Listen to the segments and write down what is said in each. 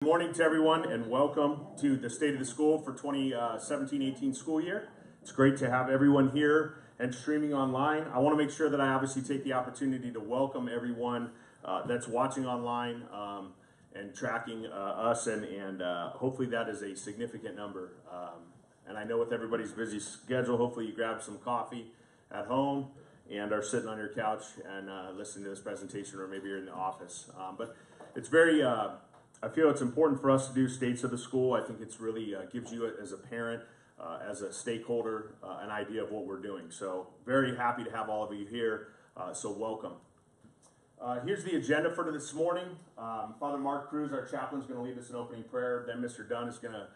Good morning to everyone and welcome to the State of the School for 2017-18 school year. It's great to have everyone here and streaming online. I want to make sure that I obviously take the opportunity to welcome everyone that's watching online and tracking us, and hopefully that is a significant number. And I know with everybody's busy schedule, hopefully you grabbed some coffee at home and are sitting on your couch and listening to this presentation, or maybe you're in the office. But it's very... I feel it's important for us to do States of the School. I think it's really gives you as a parent, as a stakeholder, an idea of what we're doing. So very happy to have all of you here, so welcome. Here's the agenda for this morning. Father Mark Cruz, our chaplain, is going to lead us in opening prayer. Then Mr. Dunn is going to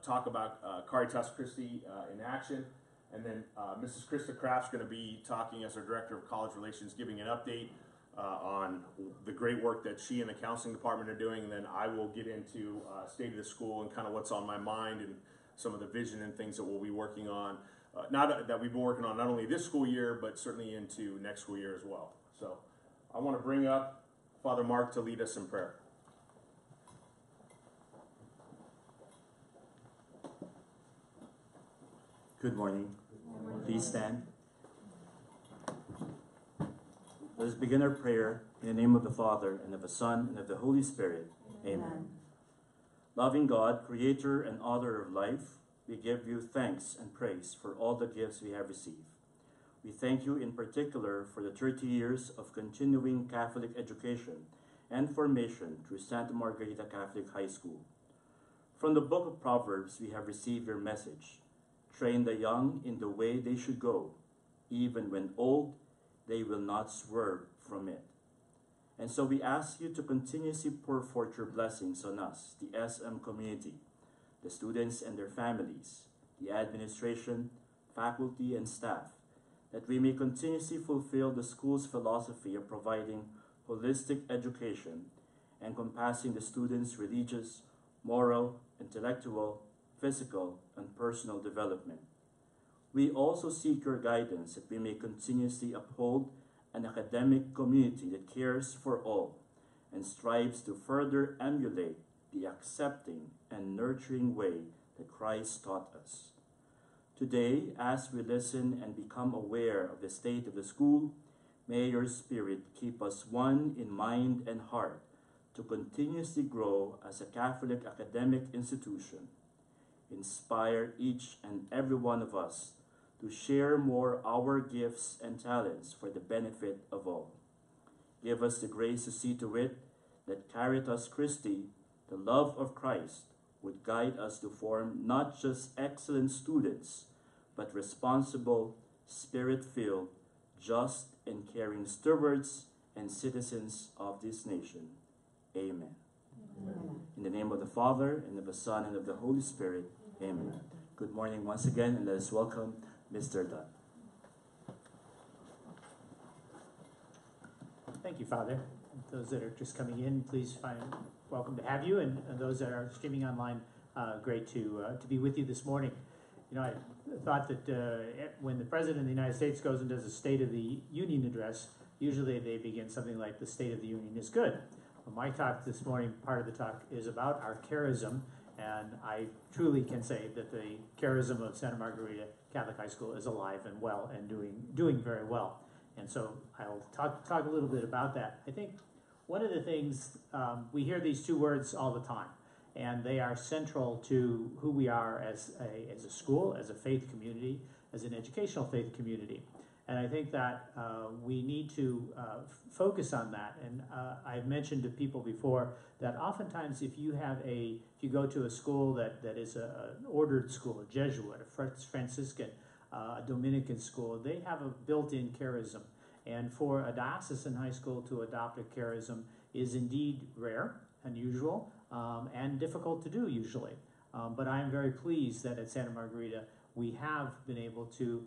talk about Caritas Christi in action. And then Mrs. Krista Kraft's going to be talking as our Director of College Relations, giving an update on the great work that she and the counseling department are doing, and then I will get into State of the School and kind of what's on my mind and some of the vision and things that we'll be working on, that we've been working on not only this school year, but certainly into next school year as well. So I want to bring up Father Mark to lead us in prayer. Good morning. Please stand. Let us begin our prayer in the name of the Father, and of the Son, and of the Holy Spirit. Amen. Loving God, creator and author of life, we give you thanks and praise for all the gifts we have received. We thank you in particular for the 30 years of continuing Catholic education and formation through Santa Margarita Catholic High School. From the book of Proverbs, we have received your message. Train the young in the way they should go. Even when old, they will not swerve from it. And so we ask you to continuously pour forth your blessings on us, the SM community, the students and their families, the administration, faculty, and staff, that we may continuously fulfill the school's philosophy of providing holistic education, encompassing the students' religious, moral, intellectual, physical, and personal development. We also seek your guidance that we may continuously uphold an academic community that cares for all and strives to further emulate the accepting and nurturing way that Christ taught us. Today, as we listen and become aware of the state of the school, may your Spirit keep us one in mind and heart to continuously grow as a Catholic academic institution. Inspire each and every one of us to share more our gifts and talents for the benefit of all. Give us the grace to see to it that Caritas Christi, the love of Christ, would guide us to form not just excellent students, but responsible, spirit-filled, just and caring stewards and citizens of this nation. Amen. Amen. In the name of the Father, and of the Son, and of the Holy Spirit. Amen. Good morning once again, and let us welcome Mr. Dunn. Thank you, Father. Those that are just coming in, please welcome to have you, and those that are streaming online, great to be with you this morning. You know, I thought that when the President of the United States goes and does a State of the Union address, usually they begin something like, "The State of the Union is good." Well, my talk this morning, part of the talk, is about our charism, and I truly can say that the charism of Santa Margarita Catholic High School is alive and well and doing very well. And so I'll talk a little bit about that. I think one of the things, we hear these two words all the time, and they are central to who we are as a school, as a faith community, as an educational faith community. And I think that we need to focus on that. And I've mentioned to people before that oftentimes if you go to a school that is an ordered school, a Jesuit, a Franciscan, a Dominican school, they have a built-in charism. And for a diocesan high school to adopt a charism is indeed rare, unusual, and difficult to do usually. But I am very pleased that at Santa Margarita we have been able to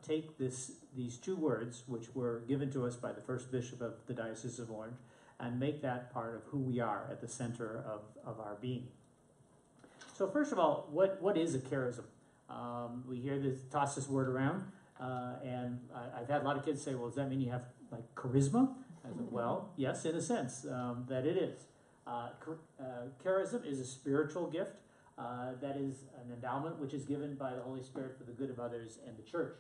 take these two words, which were given to us by the first bishop of the Diocese of Orange, and make that part of who we are at the center of our being. So first of all, what is a charism? We hear toss this word around, and I've had a lot of kids say, well, does that mean you have like charisma? I said, well, yes, in a sense, that it is. Charism is a spiritual gift that is an endowment which is given by the Holy Spirit for the good of others and the church.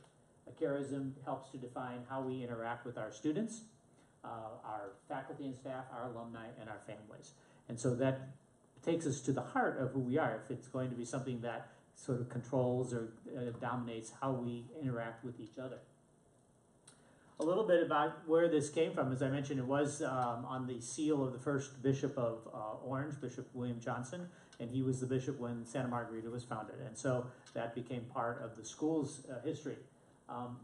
A charism helps to define how we interact with our students, our faculty and staff, our alumni, and our families. And so that takes us to the heart of who we are. If it's going to be something that sort of controls or dominates how we interact with each other. A little bit about where this came from. As I mentioned, it was on the seal of the first Bishop of Orange, Bishop William Johnson, and he was the bishop when Santa Margarita was founded. And so that became part of the school's history.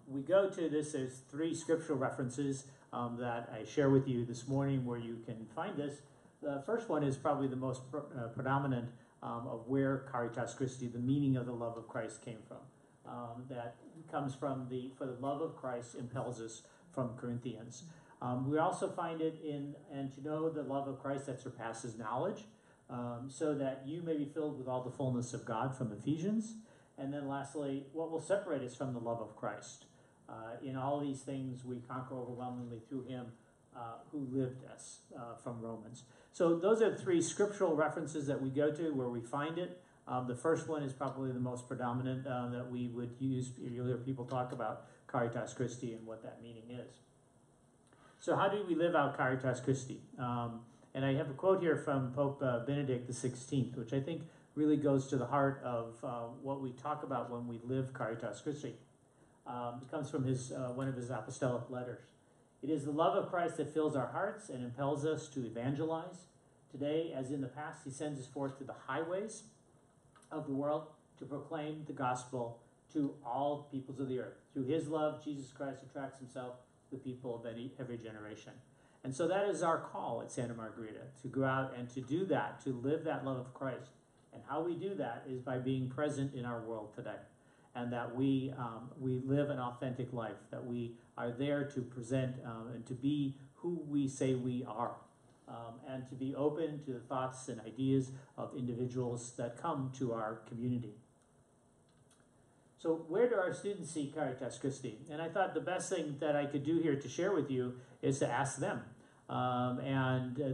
We go to this, there's 3 scriptural references that I share with you this morning where you can find this. The first one is probably the most predominant of where Caritas Christi, the meaning of the love of Christ, came from. That comes from for the love of Christ impels us from Corinthians. We also find it in, and to know the love of Christ that surpasses knowledge, so that you may be filled with all the fullness of God from Ephesians. And then lastly, what will separate us from the love of Christ? In all these things we conquer overwhelmingly through him who lived us, from Romans. So those are 3 scriptural references that we go to where we find it. The first one is probably the most predominant that we would use. You'll hear people talk about Caritas Christi and what that meaning is. So how do we live out Caritas Christi? And I have a quote here from Pope Benedict XVI, which I think really goes to the heart of what we talk about when we live Caritas Christi. It comes from one of his apostolic letters. It is the love of Christ that fills our hearts and impels us to evangelize. Today, as in the past, he sends us forth to the highways of the world to proclaim the gospel to all peoples of the earth. Through his love, Jesus Christ attracts himself to the people of every generation. And so that is our call at Santa Margarita, to go out and to do that, to live that love of Christ. And how we do that is by being present in our world today. And that we live an authentic life, that we are there to present and to be who we say we are. And to be open to the thoughts and ideas of individuals that come to our community. So where do our students see Caritas Christi? And I thought the best thing that I could do here to share with you is to ask them.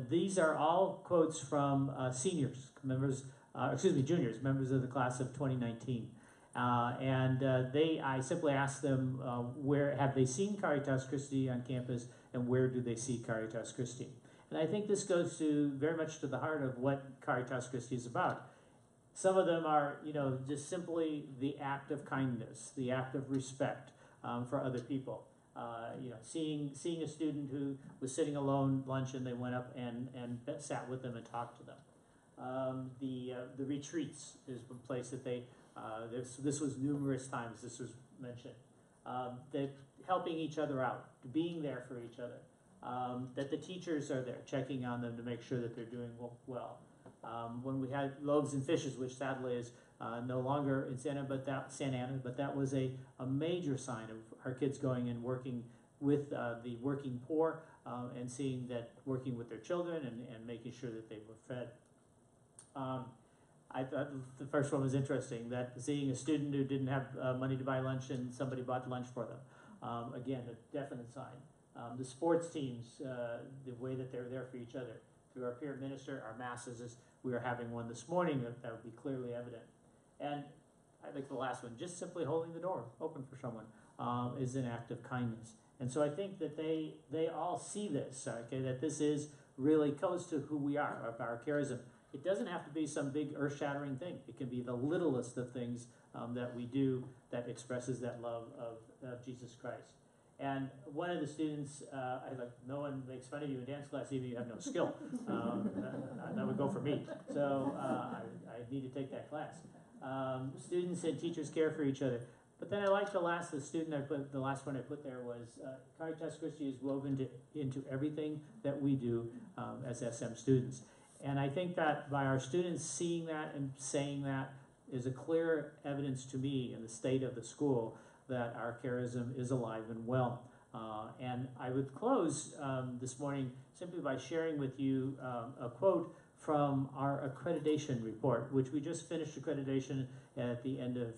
These are all quotes from juniors, members of the class of 2019. I simply asked them where have they seen Caritas Christi on campus and where do they see Caritas Christi? And I think this goes very much to the heart of what Caritas Christi is about. Some of them are, just simply the act of kindness, the act of respect for other people. Seeing a student who was sitting alone lunch and they went up and sat with them and talked to them. The retreats is one place that this was numerous times, this was mentioned. That helping each other out, being there for each other. That the teachers are there, checking on them to make sure that they're doing well. When we had loaves and fishes, which sadly is no longer in Santa Ana, but that was a major sign of our kids going and working with the working poor and seeing that, working with their children and making sure that they were fed. I thought the first one was interesting, that seeing a student who didn't have money to buy lunch and somebody bought lunch for them. Again, a definite sign. The sports teams, the way that they're there for each other. Through our peer minister, our masses, we are having one this morning that would be clearly evident. And I think the last one, just simply holding the door open for someone is an act of kindness. And so I think that they all see this, okay, that this is really goes to who we are, of our charism. It doesn't have to be some big earth-shattering thing. It can be the littlest of things that we do that expresses that love of Jesus Christ. And one of the students, no one makes fun of you in dance class, even if you have no skill. That would go for me. So I need to take that class. Students and teachers care for each other. But then I like the last one I put there was Caritas Christi is woven into everything that we do as SM students. And I think that by our students seeing that and saying that is a clear evidence to me in the state of the school that our charism is alive and well. And I would close this morning simply by sharing with you a quote from our accreditation report, which we just finished accreditation at the end of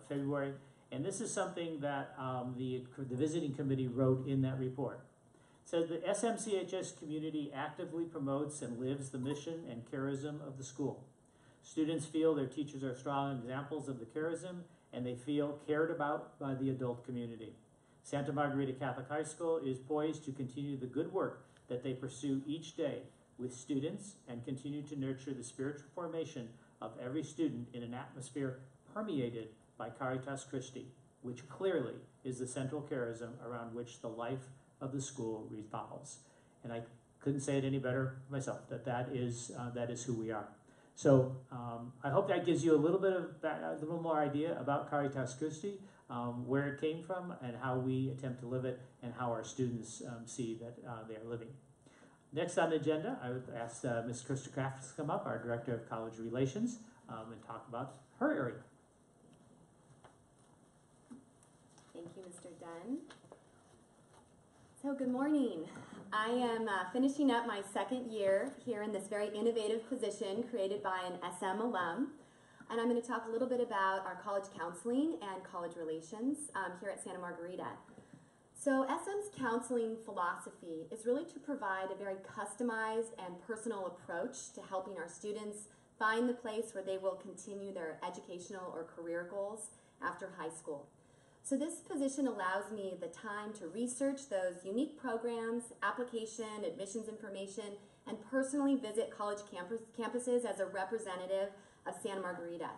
February. And this is something that the visiting committee wrote in that report. says the SMCHS community actively promotes and lives the mission and charism of the school. Students feel their teachers are strong examples of the charism, and they feel cared about by the adult community. Santa Margarita Catholic High School is poised to continue the good work that they pursue each day with students and continue to nurture the spiritual formation of every student in an atmosphere permeated by Caritas Christi, which clearly is the central charism around which the life of the school revolves. And I couldn't say it any better myself, that is who we are. So I hope that gives you a little more idea about Caritas Christi, where it came from, and how we attempt to live it, and how our students see that they are living. Next on the agenda, I would ask Ms. Krista Kraft to come up, our Director of College Relations, and talk about her area. Thank you, Mr. Dunn. So good morning. I am finishing up my second year here in this very innovative position created by an SM alum. And I'm going to talk a little bit about our college counseling and college relations here at Santa Margarita. So SM's counseling philosophy is really to provide a very customized and personal approach to helping our students find the place where they will continue their educational or career goals after high school. So this position allows me the time to research those unique programs, application, admissions information, and personally visit college campuses as a representative of Santa Margarita.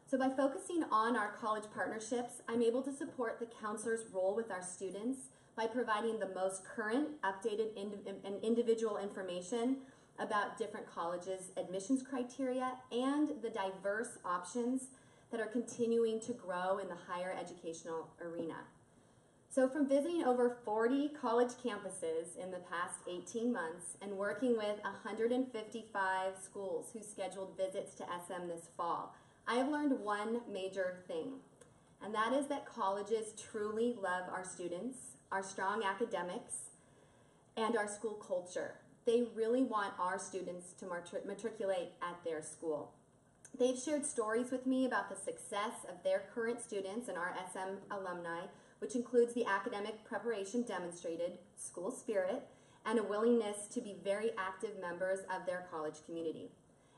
So by focusing on our college partnerships, I'm able to support the counselor's role with our students by providing the most current, updated, and individual information about different colleges' admissions criteria and the diverse options that are continuing to grow in the higher educational arena. So from visiting over 40 college campuses in the past 18 months and working with 155 schools who scheduled visits to SM this fall, I have learned one major thing, and that is that colleges truly love our students, our strong academics, and our school culture. They really want our students to matriculate at their school. They've shared stories with me about the success of their current students and our SM alumni, which includes the academic preparation demonstrated, school spirit, and a willingness to be very active members of their college community.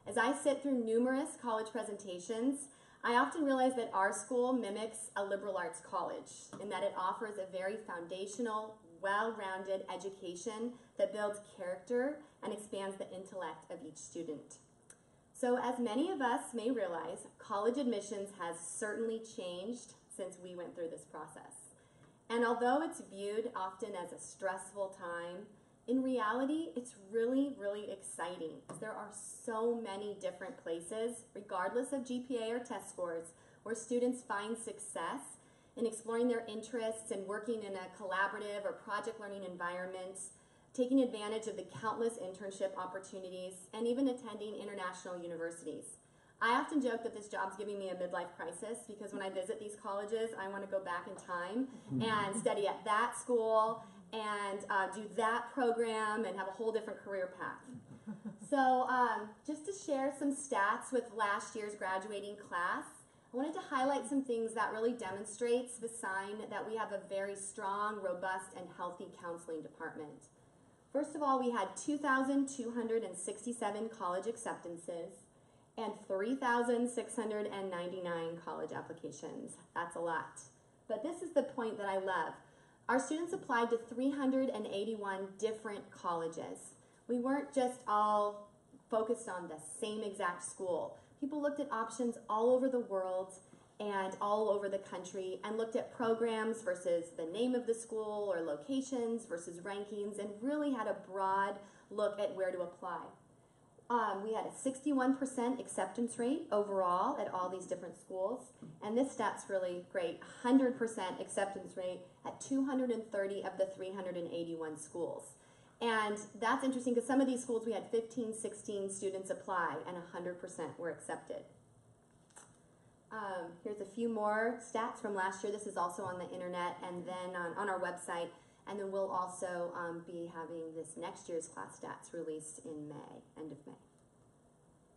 As I sit through numerous college presentations, I often realize that our school mimics a liberal arts college in that it offers a very foundational, well-rounded education that builds character and expands the intellect of each student. So as many of us may realize, college admissions has certainly changed since we went through this process. And although it's viewed often as a stressful time, in reality, it's really, really exciting. There are so many different places, regardless of GPA or test scores, where students find success in exploring their interests and working in a collaborative or project learning environment, taking advantage of the countless internship opportunities, and even attending international universities. I often joke that this job's giving me a midlife crisis because when I visit these colleges, I want to go back in time and study at that school and do that program and have a whole different career path. So just to share some stats with last year's graduating class, I wanted to highlight some things that really demonstrates the sign that we have a very strong, robust, and healthy counseling department. First of all, we had 2,267 college acceptances and 3,699 college applications. That's a lot. But this is the point that I love. Our students applied to 381 different colleges. We weren't just all focused on the same exact school. People looked at options all over the world and all over the country and looked at programs versus the name of the school or locations versus rankings and really had a broad look at where to apply. We had a 61% acceptance rate overall at all these different schools, and this stat's really great, 100% acceptance rate at 230 of the 381 schools. And that's interesting because some of these schools we had 15, 16 students apply and 100% were accepted. Here's a few more stats from last year. This is also on the internet and then on our website. And then we'll also be having this next year's class stats released in May, end of May.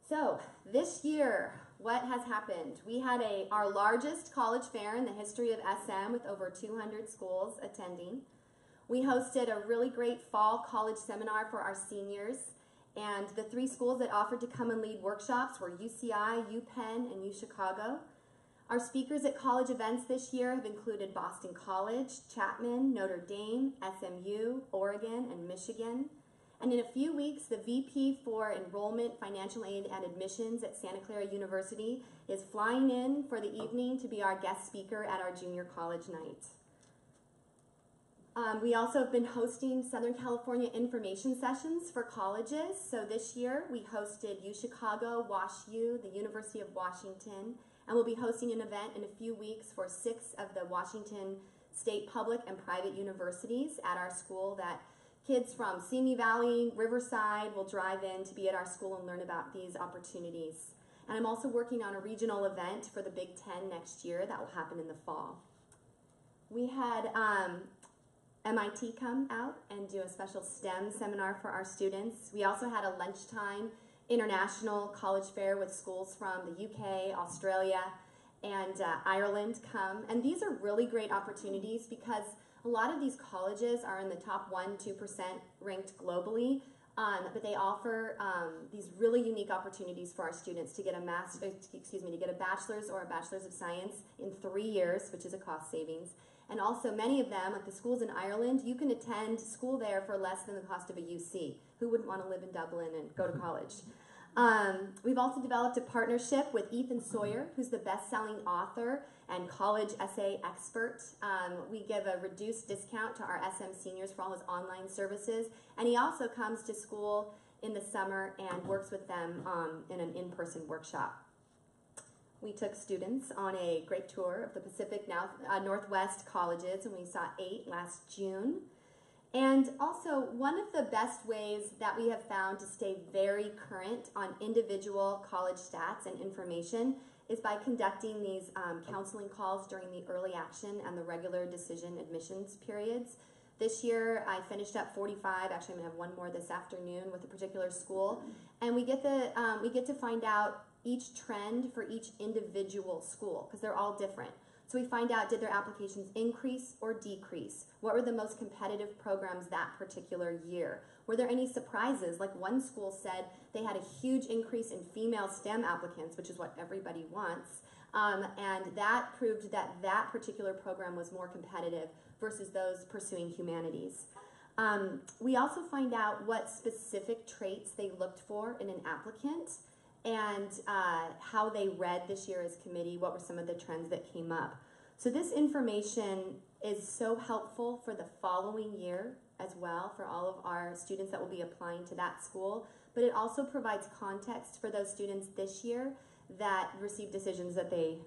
So this year, what has happened? We had our largest college fair in the history of SM with over 200 schools attending. We hosted a really great fall college seminar for our seniors, and the 3 schools that offered to come and lead workshops were UCI, UPenn, and UChicago. Our speakers at college events this year have included Boston College, Chapman, Notre Dame, SMU, Oregon, and Michigan. And in a few weeks, the VP for Enrollment, Financial Aid, and Admissions at Santa Clara University is flying in for the evening to be our guest speaker at our junior college night. We also have been hosting Southern California information sessions for colleges. So this year we hosted UChicago, WashU, the University of Washington, and we'll be hosting an event in a few weeks for 6 of the Washington state public and private universities at our school that kids from Simi Valley, Riverside will drive in to be at our school and learn about these opportunities. And I'm also working on a regional event for the Big Ten next year that will happen in the fall. We had MIT come out and do a special STEM seminar for our students. We also had a lunchtime international college fair with schools from the UK, Australia, and Ireland come. And these are really great opportunities because a lot of these colleges are in the top 1-2% ranked globally, but they offer these really unique opportunities for our students to get a bachelor's or a bachelor's of science in 3 years, which is a cost savings. And also many of them, like the schools in Ireland, you can attend school there for less than the cost of a UC. Who wouldn't want to live in Dublin and go to college? We've also developed a partnership with Ethan Sawyer, who's the best-selling author and college essay expert. We give a reduced discount to our SM seniors for all his online services. And he also comes to school in the summer and works with them in an in-person workshop. We took students on a great tour of the Pacific Northwest colleges, and we saw 8 last June. And also, one of the best ways that we have found to stay very current on individual college stats and information is by conducting these counseling calls during the early action and the regular decision admissions periods. This year, I finished up 45. Actually, I'm going to have one more this afternoon with a particular school. And we get to find out each trend for each individual school because they're all different. So we find out, did their applications increase or decrease? What were the most competitive programs that particular year? Were there any surprises? Like one school said they had a huge increase in female STEM applicants, which is what everybody wants. And that proved that that particular program was more competitive versus those pursuing humanities. We also find out what specific traits they looked for in an applicant and how they read this year as committee, what were some of the trends that came up. So this information is so helpful for the following year as well for all of our students that will be applying to that school, but it also provides context for those students this year that received decisions that they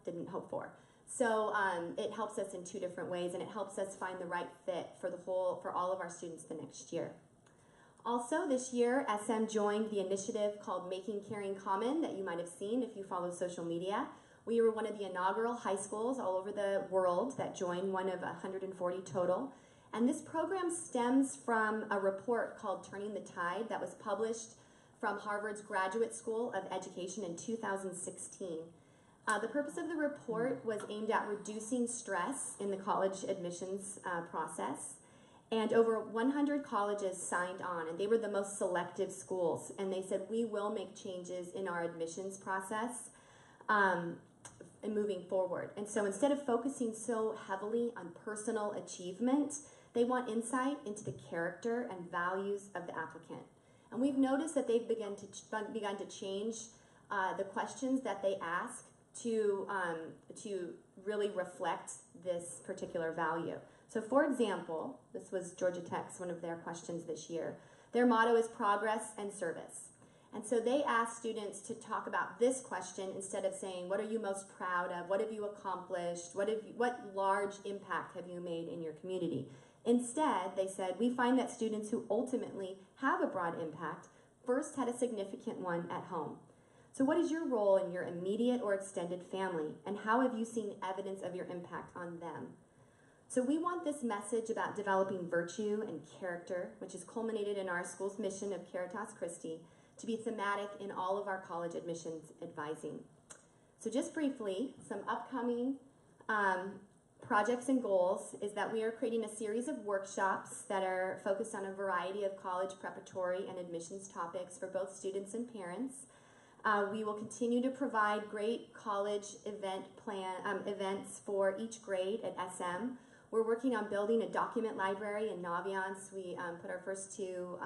didn't hope for. So it helps us in 2 different ways, and it helps us find the right fit for all of our students the next year. Also, this year, SM joined the initiative called Making Caring Common that you might have seen if you follow social media. We were one of the inaugural high schools all over the world that joined, one of 140 total. And this program stems from a report called Turning the Tide that was published from Harvard's Graduate School of Education in 2016. The purpose of the report was aimed at reducing stress in the college admissions process. And over 100 colleges signed on, and they were the most selective schools. And they said, we will make changes in our admissions process and moving forward. And so instead of focusing so heavily on personal achievement, they want insight into the character and values of the applicant. And we've noticed that they've begun to change the questions that they ask to really reflect this particular value. So for example, this was Georgia Tech's one of their questions this year. Their motto is progress and service. And so they asked students to talk about this question instead of saying, what are you most proud of? What have you accomplished? What large impact have you made in your community? Instead, they said, we find that students who ultimately have a broad impact first had a significant one at home. So what is your role in your immediate or extended family? And how have you seen evidence of your impact on them? So we want this message about developing virtue and character, which is culminated in our school's mission of Caritas Christi, to be thematic in all of our college admissions advising. So just briefly, some upcoming projects and goals is that we are creating a series of workshops that are focused on a variety of college preparatory and admissions topics for both students and parents. We will continue to provide great college events for each grade at SM. We're working on building a document library in Naviance. We put our first two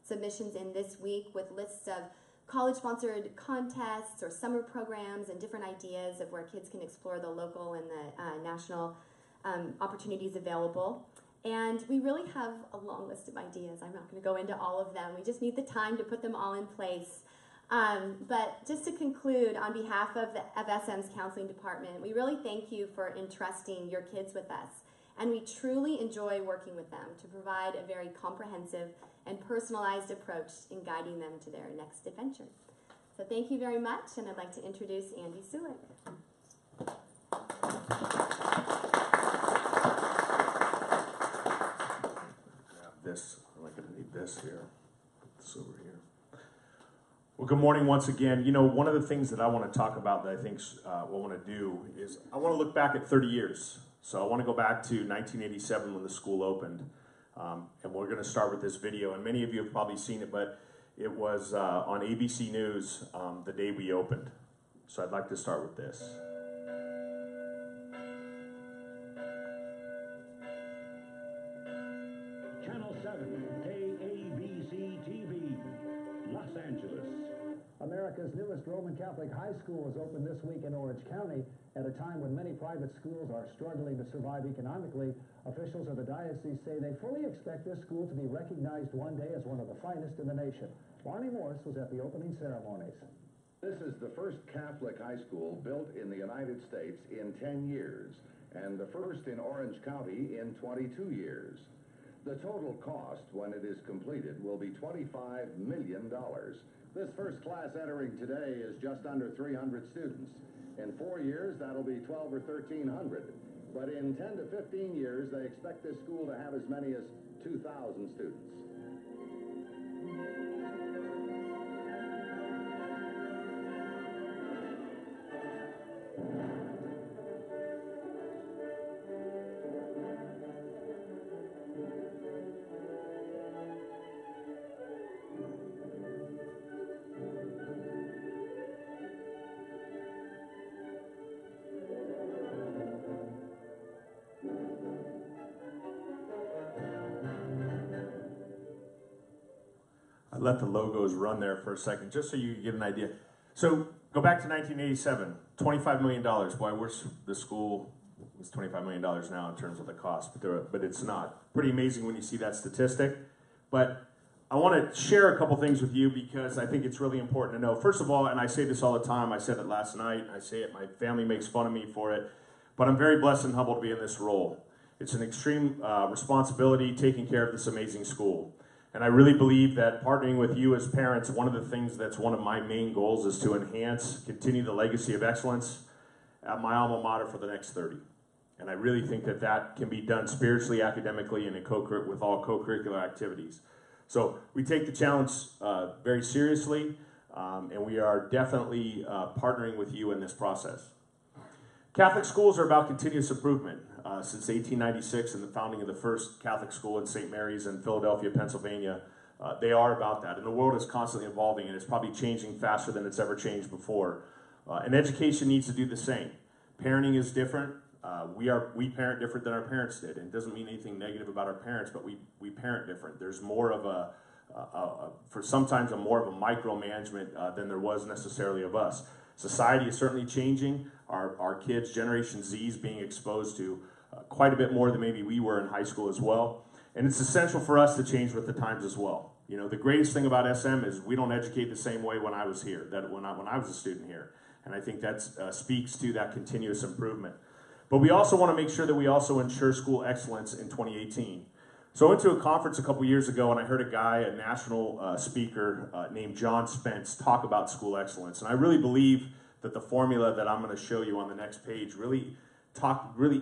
submissions in this week with lists of college-sponsored contests or summer programs and different ideas of where kids can explore the local and the national opportunities available. And we really have a long list of ideas. I'm not going to go into all of them. We just need the time to put them all in place. But just to conclude, on behalf of SM's counseling department, we really thank you for entrusting your kids with us. And we truly enjoy working with them to provide a very comprehensive and personalized approach in guiding them to their next adventure. So thank you very much, and I'd like to introduce Andy Sulik. This, I'm going to need this here. This over here. Well, good morning once again. You know, one of the things that I want to talk about that I think what I want to do is I want to look back at 30 years. So I want to go back to 1987 when the school opened. And we're going to start with this video. And many of you have probably seen it, but it was on ABC News the day we opened. So I'd like to start with this. Channel 7, AABC TV, Los Angeles. America's newest Roman Catholic high school was opened this week in Orange County at a time when many private schools are struggling to survive economically. Officials of the diocese say they fully expect this school to be recognized one day as one of the finest in the nation. Barney Morris was at the opening ceremonies. This is the first Catholic high school built in the United States in 10 years, and the first in Orange County in 22 years. The total cost, when it is completed, will be $25 million. This first class entering today is just under 300 students. In 4 years, that'll be 12 or 1,300. But in 10 to 15 years, they expect this school to have as many as 2,000 students. I let the logos run there for a second, just so you get an idea. So go back to 1987, $25 million. Boy, the school is $25 million now in terms of the cost, but it's not. Pretty amazing when you see that statistic. But I want to share a couple things with you because I think it's really important to know. First of all, and I say this all the time, I said it last night, I say it, my family makes fun of me for it, but I'm very blessed and humbled to be in this role. It's an extreme responsibility taking care of this amazing school. And I really believe that partnering with you as parents, one of the things that's one of my main goals is to continue the legacy of excellence at my alma mater for the next 30. And I really think that that can be done spiritually, academically, and with all co-curricular activities. So we take the challenge very seriously, and we are definitely partnering with you in this process. Catholic schools are about continuous improvement. Since 1896 and the founding of the first Catholic school in St. Mary's in Philadelphia, Pennsylvania, they are about that. And the world is constantly evolving, and it's probably changing faster than it's ever changed before. And education needs to do the same. Parenting is different. We parent different than our parents did. And it doesn't mean anything negative about our parents, but we parent different. There's more of sometimes more of a micromanagement than there was necessarily of us. Society is certainly changing. Our kids, Generation Z, is being exposed to quite a bit more than maybe we were in high school as well. And it's essential for us to change with the times as well. You know, the greatest thing about SM is we don't educate the same way when I was here, when I was a student here. And I think that speaks to that continuous improvement. But we also want to make sure that we also ensure school excellence in 2018. So I went to a conference a couple years ago, and I heard a national speaker named John Spence talk about school excellence. And I really believe that the formula that I'm going to show you on the next page really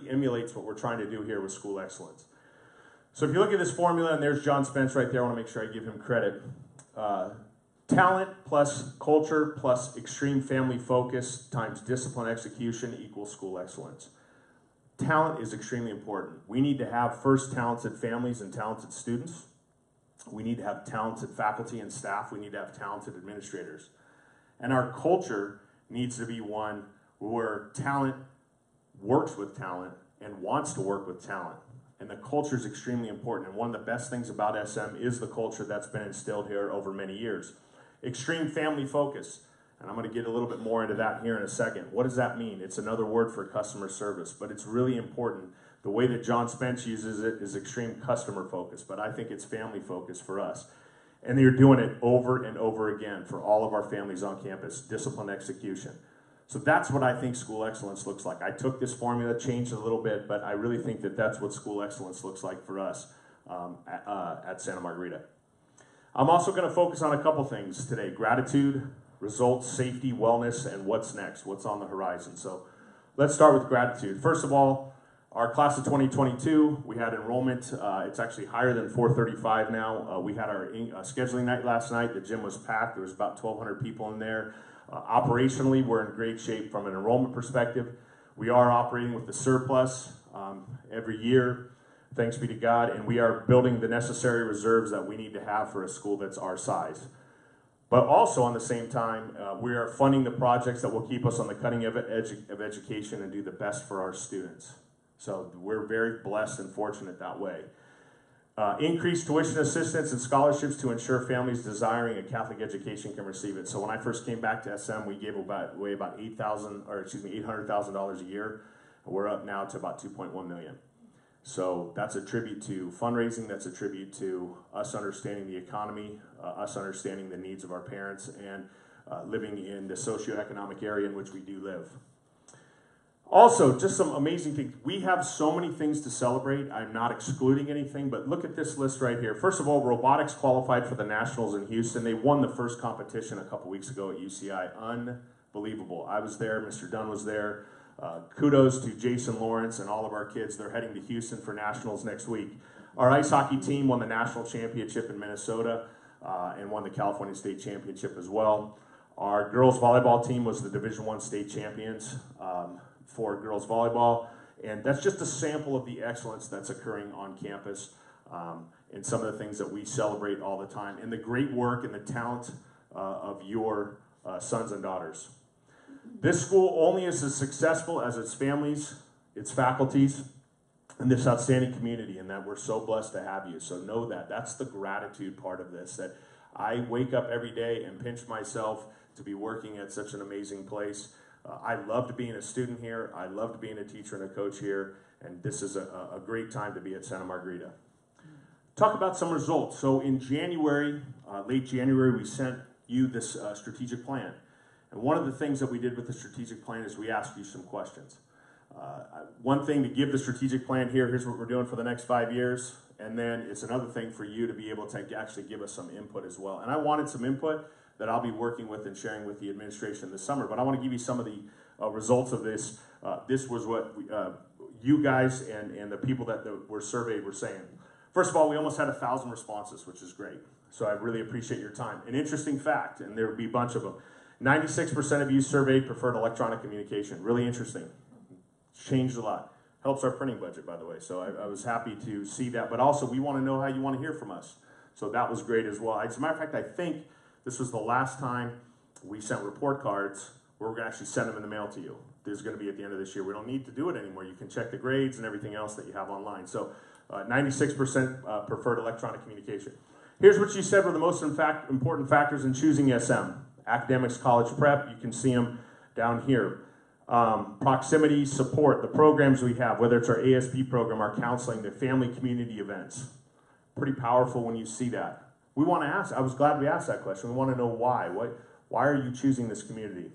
emulates what we're trying to do here with school excellence. So if you look at this formula, and there's John Spence right there, I want to make sure I give him credit. Talent plus culture plus extreme family focus times discipline execution equals school excellence. talent is extremely important. We need to have first talented families and talented students. We need to have talented faculty and staff. We need to have talented administrators. And our culture needs to be one where talent works with talent and wants to work with talent. And the culture is extremely important. And one of the best things about SM is the culture that's been instilled here over many years. Extreme family focus. And I'm going to get a little bit more into that here in a second. What does that mean? It's another word for customer service, but it's really important. The way that John Spence uses it is extreme customer focus, but I think it's family focus for us. And they're doing it over and over again for all of our families on campus, discipline execution. So that's what I think school excellence looks like. I took this formula, changed it a little bit, but I really think that that's what school excellence looks like for us at Santa Margarita. I'm also going to focus on a couple things today: gratitude, results, safety, wellness, and what's next, what's on the horizon. So let's start with gratitude. First of all, our class of 2022, we had enrollment. It's actually higher than 435 now. We had our scheduling night last night. The gym was packed. There was about 1,200 people in there. Operationally, we're in great shape from an enrollment perspective. We are operating with the surplus every year, thanks be to God, and we are building the necessary reserves that we need to have for a school that's our size. But also, on the same time, we are funding the projects that will keep us on the cutting edge of education and do the best for our students. So we're very blessed and fortunate that way. Increased tuition assistance and scholarships to ensure families desiring a Catholic education can receive it. So when I first came back to SM, we gave away about $800,000 a year. We're up now to about $2.1 million. So that's a tribute to fundraising, that's a tribute to us understanding the economy, us understanding the needs of our parents, and living in the socioeconomic area in which we do live. Also, just some amazing things. We have so many things to celebrate. I'm not excluding anything, but look at this list right here. First of all, robotics qualified for the Nationals in Houston. They won the first competition a couple weeks ago at UCI. Unbelievable. I was there, Mr. Dunn was there. Kudos to Jason Lawrence and all of our kids. They're heading to Houston for Nationals next week. Our ice hockey team won the national championship in Minnesota and won the California State Championship as well. Our girls volleyball team was the Division I state champions for girls volleyball. And that's just a sample of the excellence that's occurring on campus and some of the things that we celebrate all the time, and the great work and the talent of your sons and daughters. This school only is as successful as its families, its faculties, and this outstanding community, and that we're so blessed to have you. So know that. That's the gratitude part of this, that I wake up every day and pinch myself to be working at such an amazing place. I loved being a student here. I loved being a teacher and a coach here, and this is a great time to be at Santa Margarita. Talk about some results. So in January, late January, we sent you this strategic plan. And one of the things that we did with the strategic plan is we asked you some questions. One thing to give the strategic plan here's what we're doing for the next 5 years, and then it's another thing for you to be able to actually give us some input as well. And I wanted some input that I'll be working with and sharing with the administration this summer, but I want to give you some of the results of this. This was what you guys and the people that were surveyed were saying. First of all, we almost had 1,000 responses, which is great. So I really appreciate your time. An interesting fact, and there will be a bunch of them, 96% of you surveyed preferred electronic communication. Really interesting. Changed a lot. Helps our printing budget, by the way. So I was happy to see that. But also, we want to know how you want to hear from us. So that was great as well. As a matter of fact, I think this was the last time we sent report cards. We're going to actually send them in the mail to you. This is going to be at the end of this year. We don't need to do it anymore. You can check the grades and everything else that you have online. So 96% preferred electronic communication. Here's what you said were the most important factors in choosing SM. Academics, college prep, you can see them down here. Proximity, support, the programs we have, whether it's our ASP program, our counseling, the family community events. Pretty powerful when you see that. We want to ask, I was glad we asked that question. We want to know why. Why are you choosing this community?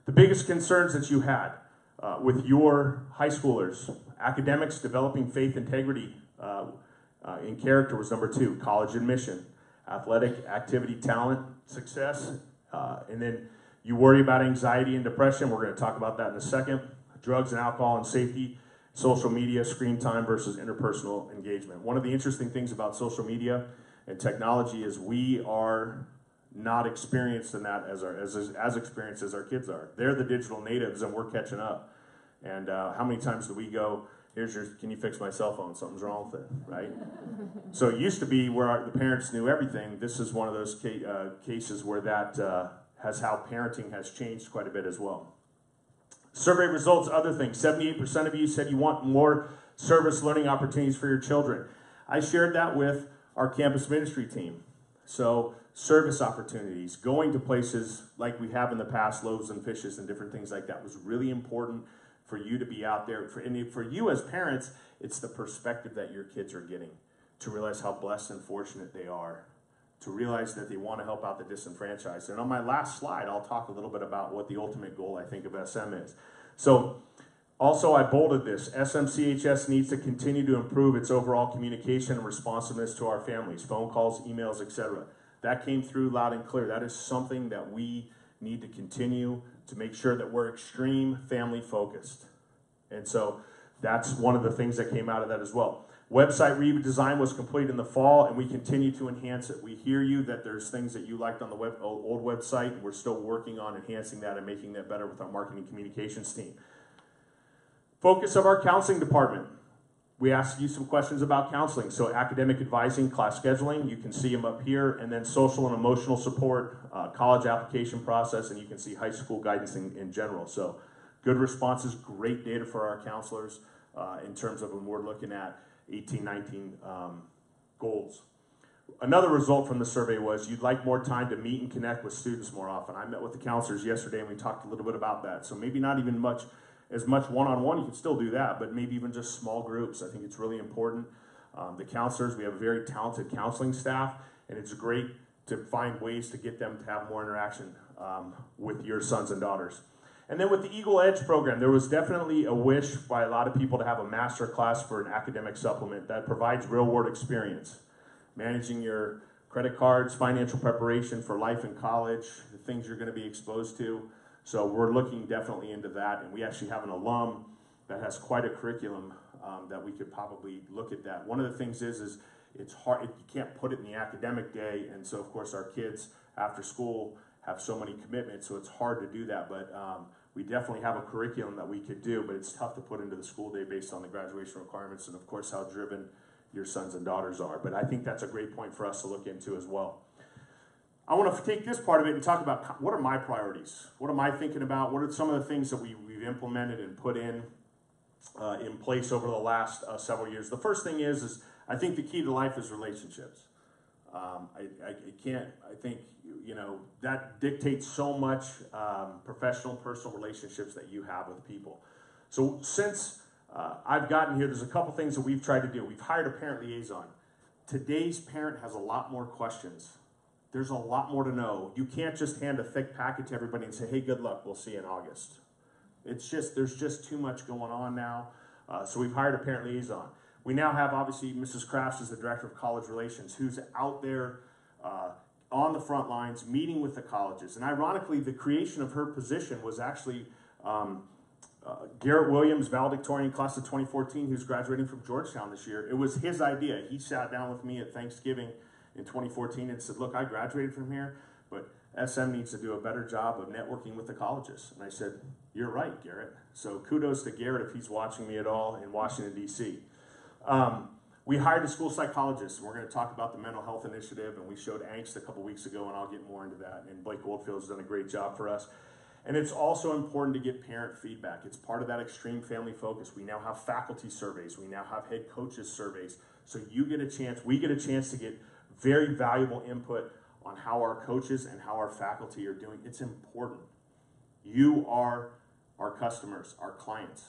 The biggest concerns that you had with your high schoolers, academics, developing faith, integrity, in character was number 2. College admission, athletic, activity, talent, success, and then you worry about anxiety and depression. We're going to talk about that in a second. Drugs and alcohol and safety, social media, screen time versus interpersonal engagement. One of the interesting things about social media and technology is we are not experienced in that as experienced as our kids are. They're the digital natives and we're catching up. And how many times do we go, can you fix my cell phone? Something's wrong with it, right? So it used to be where the parents knew everything. This is one of those cases where that has how parenting has changed quite a bit as well. Survey results, other things. 78% of you said you want more service learning opportunities for your children. I shared that with our campus ministry team. So service opportunities, going to places like we have in the past, loaves and fishes and different things like that was really important for you to be out there. And for you as parents, it's the perspective that your kids are getting, to realize how blessed and fortunate they are, to realize that they want to help out the disenfranchised. And on my last slide, I'll talk a little bit about what the ultimate goal, I think, of SM is. So also, I bolded this. SMCHS needs to continue to improve its overall communication and responsiveness to our families, phone calls, emails, etc. That came through loud and clear. That is something that we need to continue to make sure that we're extreme family focused. And so that's one of the things that came out of that as well. Website redesign was complete in the fall, and we continue to enhance it. We hear you that there's things that you liked on the old website, and we're still working on enhancing that and making that better with our marketing communications team. Focus of our counseling department. We asked you some questions about counseling. So academic advising, class scheduling, you can see them up here, and then social and emotional support, college application process, and you can see high school guidance in general. So good responses, great data for our counselors in terms of when we're looking at 18, 19 goals. Another result from the survey was you'd like more time to meet and connect with students more often. I met with the counselors yesterday and we talked a little bit about that. So maybe not even as much one-on-one, you can still do that, but maybe even just small groups. I think it's really important. The counselors, we have a very talented counseling staff, and it's great to find ways to get them to have more interaction with your sons and daughters. And then with the Eagle Edge program, there was definitely a wish by a lot of people to have a master class for an academic supplement that provides real-world experience. Managing your credit cards, financial preparation for life in college, the things you're going to be exposed to. So we're looking definitely into that, and we actually have an alum that has quite a curriculum that we could probably look at that. One of the things is it's hard, you can't put it in the academic day, and so of course our kids after school have so many commitments, so it's hard to do that, but we definitely have a curriculum that we could do, but it's tough to put into the school day based on the graduation requirements and of course how driven your sons and daughters are. But I think that's a great point for us to look into as well. I want to take this part of it and talk about what are my priorities? What am I thinking about? What are some of the things that we've implemented and put in place over the last several years? The first thing is I think the key to life is relationships. I think, that dictates so much professional, personal relationships that you have with people. So since I've gotten here, there's a couple things that we've tried to do. We've hired a parent liaison. Today's parent has a lot more questions. There's a lot more to know. You can't just hand a thick packet to everybody and say, hey, good luck, we'll see you in August. There's just too much going on now. So we've hired a parent liaison. We now have, obviously, Mrs. Crafts is the Director of College Relations, who's out there on the front lines, meeting with the colleges. And ironically, the creation of her position was actually Garrett Williams, valedictorian class of 2014, who's graduating from Georgetown this year. It was his idea. He sat down with me at Thanksgiving in 2014 and said, look, I graduated from here, but SM needs to do a better job of networking with the colleges. And I said, you're right, Garrett. So kudos to Garrett if he's watching me at all in Washington, D.C. We hired a school psychologist, and we're going to talk about the mental health initiative, and we showed angst a couple weeks ago, and I'll get more into that. And Blake Goldfield's done a great job for us. And it's also important to get parent feedback. It's part of that extreme family focus. We now have faculty surveys. We now have head coaches surveys. So we get a chance to get very valuable input on how our coaches and how our faculty are doing. It's important. You are our customers, our clients.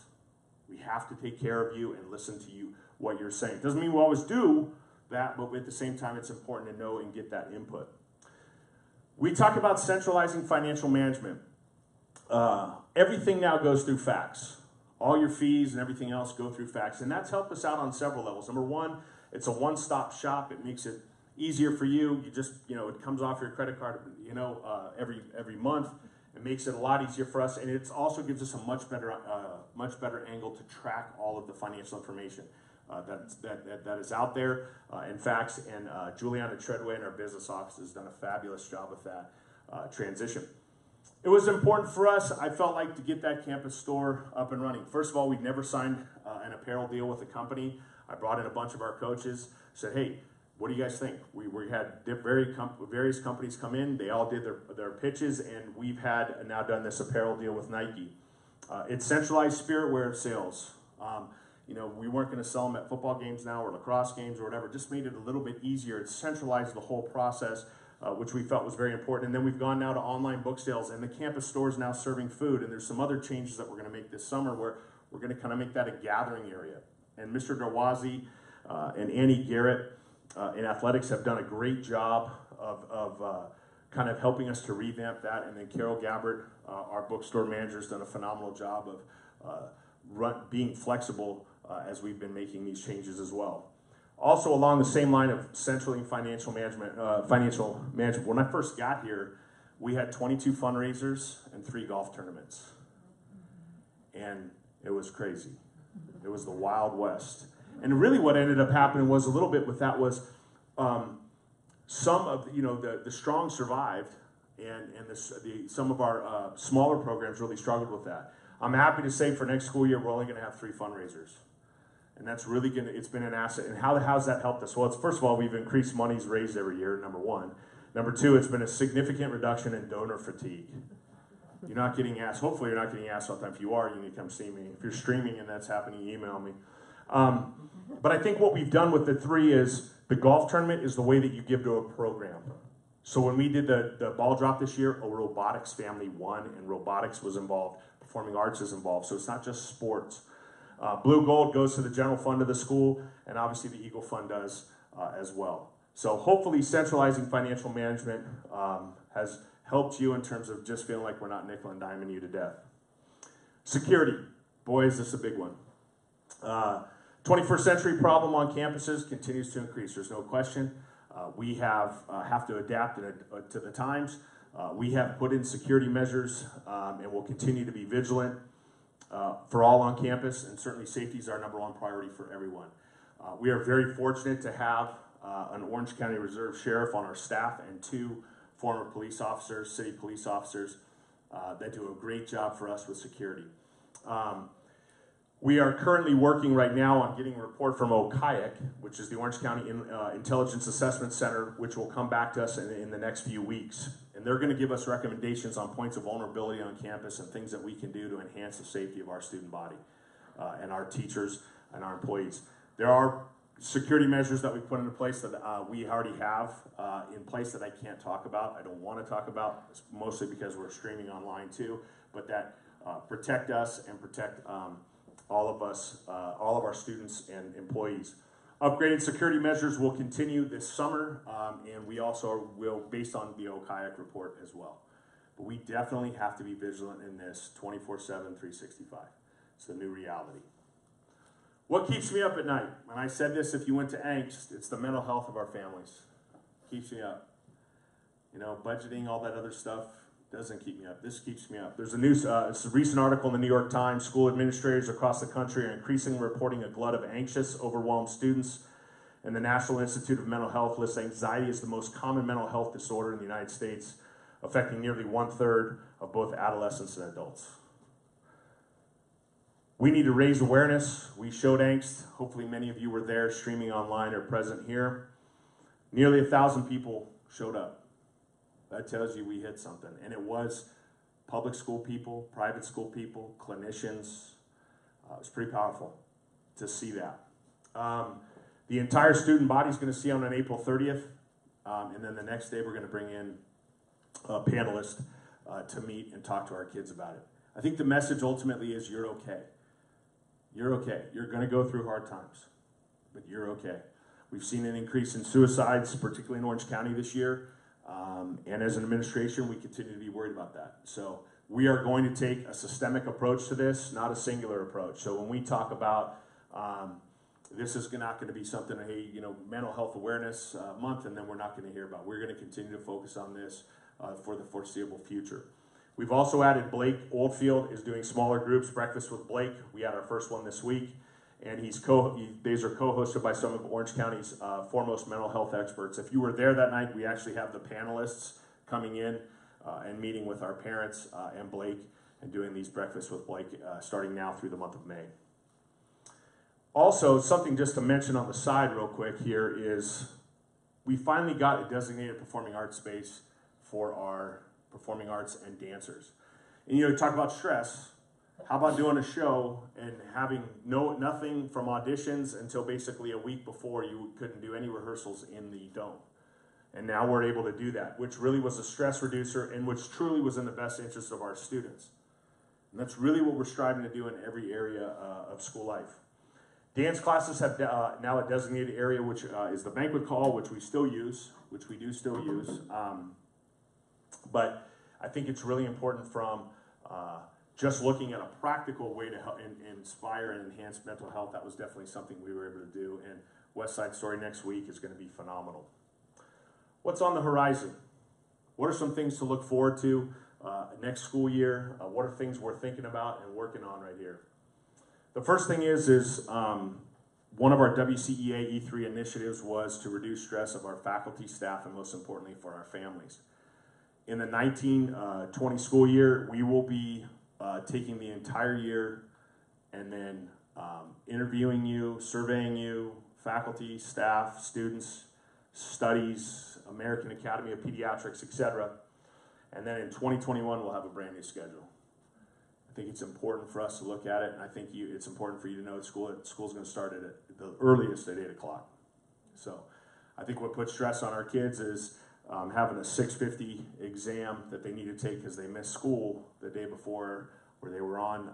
We have to take care of you and listen to you, what you're saying. Doesn't mean we'll always do that, but at the same time, it's important to know and get that input. We talk about centralizing financial management. Everything now goes through fax. All your fees and everything else go through fax, and that's helped us out on several levels. Number one, it's a one-stop shop. It makes it easier for you. You just, it comes off your credit card, every month. It makes it a lot easier for us, and it also gives us a much better angle to track all of the financial information that is out there in fax. And Juliana Treadway in our business office has done a fabulous job with that transition. It was important for us, I felt like, to get that campus store up and running. First of all, we'd never signed an apparel deal with a company. I brought in a bunch of our coaches, said, hey, what do you guys think? We had various companies come in, they all did their pitches, and we've now done this apparel deal with Nike. It's centralized spirit wear sales. We weren't going to sell them at football games now or lacrosse games or whatever, just made it a little bit easier. It centralized the whole process, which we felt was very important. And then we've gone now to online book sales, and the campus store is now serving food, and there's some other changes that we're going to make this summer where we're going to kind of make that a gathering area. And Mr. Darwazi and Annie Garrett in athletics have done a great job of kind of helping us to revamp that. And then Carol Gabbard, our bookstore manager, has done a phenomenal job of being flexible as we've been making these changes as well. Also, along the same line of centrally financial management, when I first got here, we had 22 fundraisers and 3 golf tournaments. And it was crazy. It was the Wild West. And really what ended up happening was a little bit with that was some of, the strong survived, and some of our smaller programs really struggled with that. I'm happy to say for next school year, we're only going to have 3 fundraisers. And that's really it's been an asset. And how's that helped us? Well, first of all, we've increased monies raised every year, number 1. Number 2, it's been a significant reduction in donor fatigue. You're not getting asked, hopefully you're not getting asked all the time. If you are, you need to come see me. If you're streaming and that's happening, email me. But I think what we've done with the 3 is the golf tournament is the way that you give to a program. So when we did the ball drop this year, a robotics family won, and robotics was involved. Performing arts is involved. So it's not just sports. Blue Gold goes to the general fund of the school, and obviously the Eagle Fund does as well. So hopefully centralizing financial management has helped you in terms of just feeling like we're not nickel and diming you to death. Security. Boy, is this a big one. 21st century problem on campuses continues to increase. There's no question. We have to adapt to the times. We have put in security measures and will continue to be vigilant for all on campus, and certainly safety is our number 1 priority for everyone. We are very fortunate to have an Orange County Reserve Sheriff on our staff and 2 former police officers, city police officers, that do a great job for us with security. We are currently working right now on getting a report from OCIAC, which is the Orange County Intelligence Assessment Center, which will come back to us in the next few weeks. And they're going to give us recommendations on points of vulnerability on campus and things that we can do to enhance the safety of our student body and our teachers and our employees. There are security measures that we put into place that we already have in place that I can't talk about. I don't want to talk about, mostly because we're streaming online too, but that protect us and protect all of us, all of our students and employees. Upgraded security measures will continue this summer, and we also will, based on the OCIAC report as well. But we definitely have to be vigilant in this 24/7, 365. It's the new reality. What keeps me up at night? And I said this, if you went to angst, it's the mental health of our families. Keeps me up. Budgeting, all that other stuff, doesn't keep me up. This keeps me up. There's it's a recent article in the New York Times. School administrators across the country are increasingly reporting a glut of anxious, overwhelmed students. And the National Institute of Mental Health lists anxiety as the most common mental health disorder in the United States, affecting nearly 1/3 of both adolescents and adults. We need to raise awareness. We showed angst. Hopefully many of you were there streaming online or present here. Nearly 1,000 people showed up. That tells you we hit something. And it was public school people, private school people, clinicians. It was pretty powerful to see that. The entire student body is going to see on April 30th. And then the next day we're going to bring in a panelist to meet and talk to our kids about it. I think the message ultimately is you're okay. You're okay. You're going to go through hard times, but you're okay. We've seen an increase in suicides, particularly in Orange County this year. And as an administration, we continue to be worried about that. So we are going to take a systemic approach to this, not a singular approach. So when we talk about this is not going to be something, hey, mental health awareness month, and then we're not going to hear about. We're going to continue to focus on this for the foreseeable future. We've also added Blake Oldfield is doing smaller groups, Breakfast with Blake. We had our first one this week, and these are co-hosted by some of Orange County's foremost mental health experts. If you were there that night, we actually have the panelists coming in and meeting with our parents and Blake and doing these breakfasts with Blake starting now through the month of May. Also, something just to mention on the side real quick here is we finally got a designated performing arts space for our performing arts and dancers. And you talk about stress. How about doing a show and having nothing from auditions until basically a week before you couldn't do any rehearsals in the dome. And now we're able to do that, which really was a stress reducer and which truly was in the best interest of our students. And that's really what we're striving to do in every area of school life. Dance classes have now a designated area, which is the banquet hall, which we do still use. But I think it's really important from just looking at a practical way to help inspire and enhance mental health. That was definitely something we were able to do. And West Side Story next week is going to be phenomenal. What's on the horizon? What are some things to look forward to next school year? What are things we're thinking about and working on right here? The first thing is one of our WCEA E3 initiatives was to reduce stress of our faculty, staff, and most importantly for our families. In the 19-20 school year, we will be taking the entire year and then interviewing you, surveying you, faculty, staff, students, studies, American Academy of Pediatrics, etc. And then in 2021, we'll have a brand new schedule. I think it's important for us to look at it, and I think it's important for you to know that school's going to start at the earliest at 8 o'clock. So I think what puts stress on our kids is having a 6:50 exam that they need to take because they missed school the day before, where they were on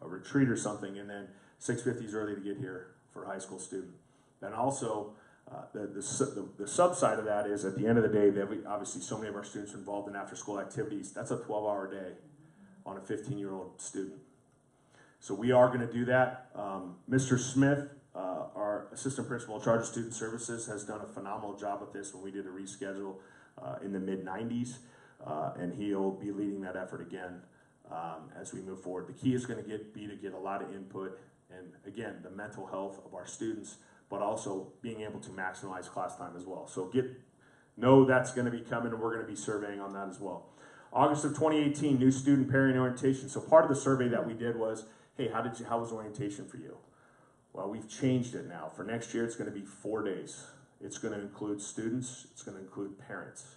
a retreat or something, and then 6:50 is early to get here for a high school student. Then also, the sub side of that is at the end of the day, obviously so many of our students are involved in after-school activities. That's a 12-hour day on a 15-year-old student. So we are going to do that. Mr. Smith, our assistant principal in charge of student services, has done a phenomenal job with this when we did a reschedule in the mid-90s, and he'll be leading that effort again as we move forward. The key is going to be to get a lot of input and, again, the mental health of our students, but also being able to maximize class time as well. So know that's going to be coming, and we're going to be surveying on that as well. August of 2018, new student parent orientation. So part of the survey that we did was, hey, how was orientation for you? Well, we've changed it now. For next year, it's going to be 4 days. It's going to include students. It's going to include parents.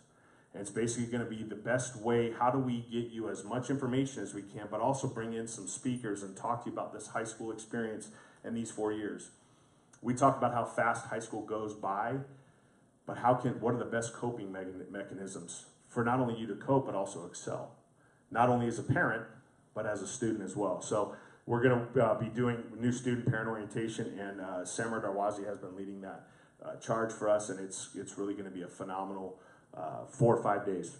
And it's basically going to be the best way, how do we get you as much information as we can, but also bring in some speakers and talk to you about this high school experience in these 4 years. We talk about how fast high school goes by, but what are the best coping mechanisms for not only you to cope, but also excel, not only as a parent, but as a student as well. So we're going to be doing new student parent orientation, and Samar Darwazi has been leading that charge for us, and it's really going to be a phenomenal 4 or 5 days.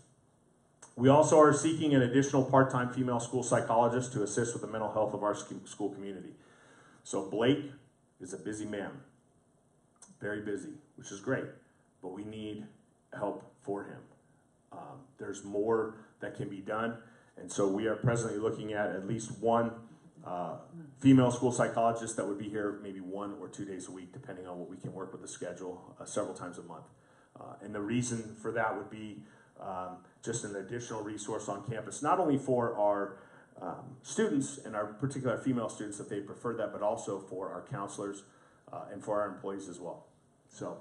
We also are seeking an additional part-time female school psychologist to assist with the mental health of our school community. So Blake is a busy man, very busy, which is great, but we need help for him. There's more that can be done, and so we are presently looking at least one female school psychologist that would be here maybe 1 or 2 days a week, depending on what we can work with the schedule, several times a month. And the reason for that would be just an additional resource on campus, not only for our students and our particular female students if they prefer that, but also for our counselors and for our employees as well. So.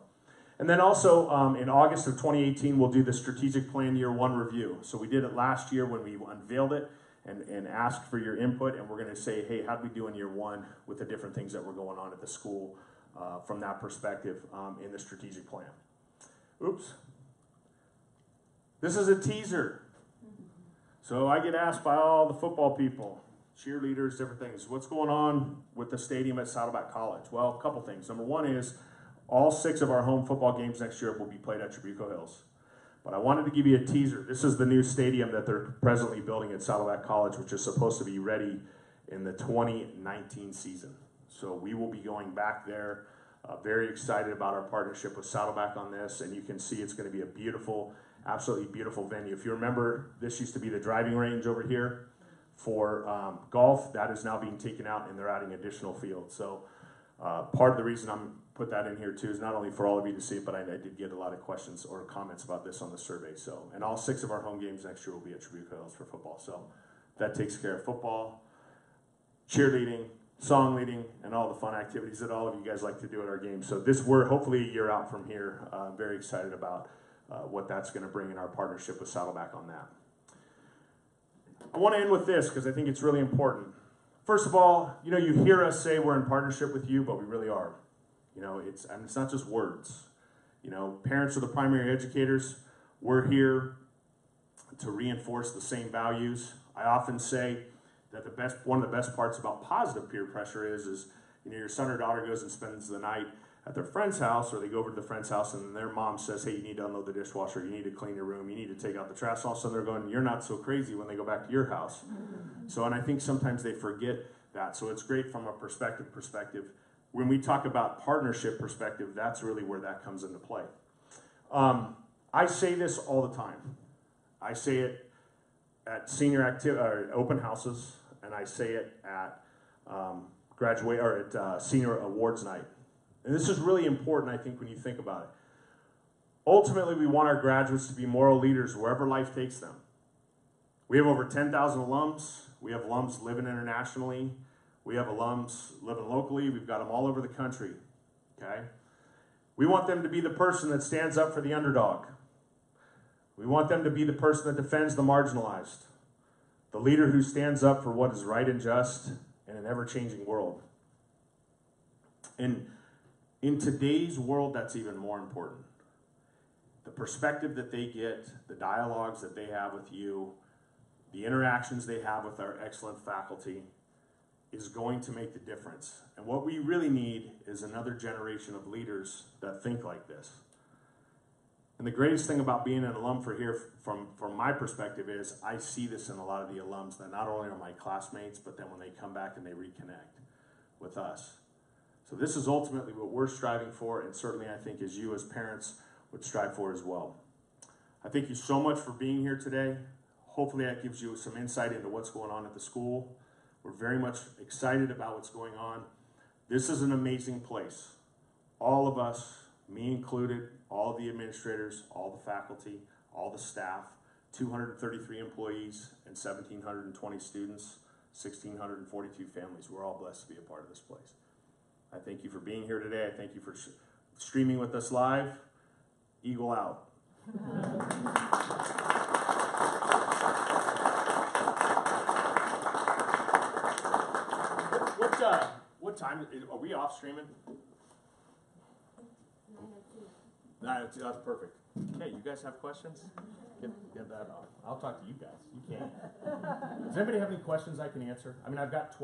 And then also in August of 2018, we'll do the strategic plan year 1 review. So we did it last year when we unveiled it and asked for your input, and we're going to say, hey, how did we do in year 1 with the different things that were going on at the school from that perspective in the strategic plan. Oops. This is a teaser. So I get asked by all the football people, cheerleaders, different things, what's going on with the stadium at Saddleback College? Well, a couple things. Number one is, all 6 of our home football games next year will be played at Trabuco Hills. But I wanted to give you a teaser. This is the new stadium that they're presently building at Saddleback College, which is supposed to be ready in the 2019 season. So we will be going back there. Very excited about our partnership with Saddleback on this, and you can see it's going to be a beautiful, absolutely beautiful venue. If you remember, this used to be the driving range over here for golf. That is now being taken out, and they're adding additional fields. So Part of the reason I'm put that in here too is not only for all of you to see it, but I did get a lot of questions or comments about this on the survey. So, and all 6 of our home games next year will be at Tribute Hills for football. So that takes care of football, cheerleading, song leading, and all the fun activities that all of you guys like to do at our games. So we're hopefully a year out from here. Very excited about what that's going to bring in our partnership with Saddleback on that. I want to end with this because I think it's really important. First of all, you hear us say we're in partnership with you, but we really are. It's not just words. Parents are the primary educators. We're here to reinforce the same values. I often say that one of the best parts about positive peer pressure is your son or daughter goes and spends the night at their friend's house, or they go over to the friend's house and their mom says, hey, you need to unload the dishwasher, you need to clean your room, you need to take out the trash. All of a sudden they're going, you're not so crazy when they go back to your house. So, and I think sometimes they forget that. So it's great from a perspective. When we talk about partnership perspective, that's really where that comes into play. I say this all the time. I say it at senior open houses, and I say it at senior awards night. And this is really important, I think, when you think about it. Ultimately, we want our graduates to be moral leaders wherever life takes them. We have over 10,000 alums. We have alums living internationally. We have alums living locally. We've got them all over the country, okay? We want them to be the person that stands up for the underdog. We want them to be the person that defends the marginalized, the leader who stands up for what is right and just in an ever-changing world. And in today's world, that's even more important. The perspective that they get, the dialogues that they have with you, the interactions they have with our excellent faculty is going to make the difference. And what we really need is another generation of leaders that think like this. And the greatest thing about being an alum for here, from my perspective, is I see this in a lot of the alums that not only are my classmates, but then when they come back and they reconnect with us. So this is ultimately what we're striving for, and certainly I think as you as parents would strive for as well. I thank you so much for being here today. Hopefully that gives you some insight into what's going on at the school. We're very much excited about what's going on. This is an amazing place. All of us, me included, all of the administrators, all the faculty, all the staff, 233 employees, and 1,720 students, 1,642 families. We're all blessed to be a part of this place. I thank you for being here today. I thank you for streaming with us live. Eagle out. What time are we off streaming? 9:02. That's perfect. Okay, you guys have questions? Get that off. I'll talk to you guys. You can't. Does anybody have any questions I can answer? I mean, I've got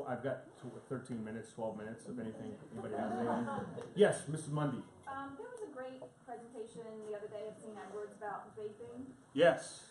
13 minutes, 12 minutes. If anything, anybody has anything? Yes, Mrs. Mundy. There was a great presentation the other day of St. Edwards about vaping. Yes.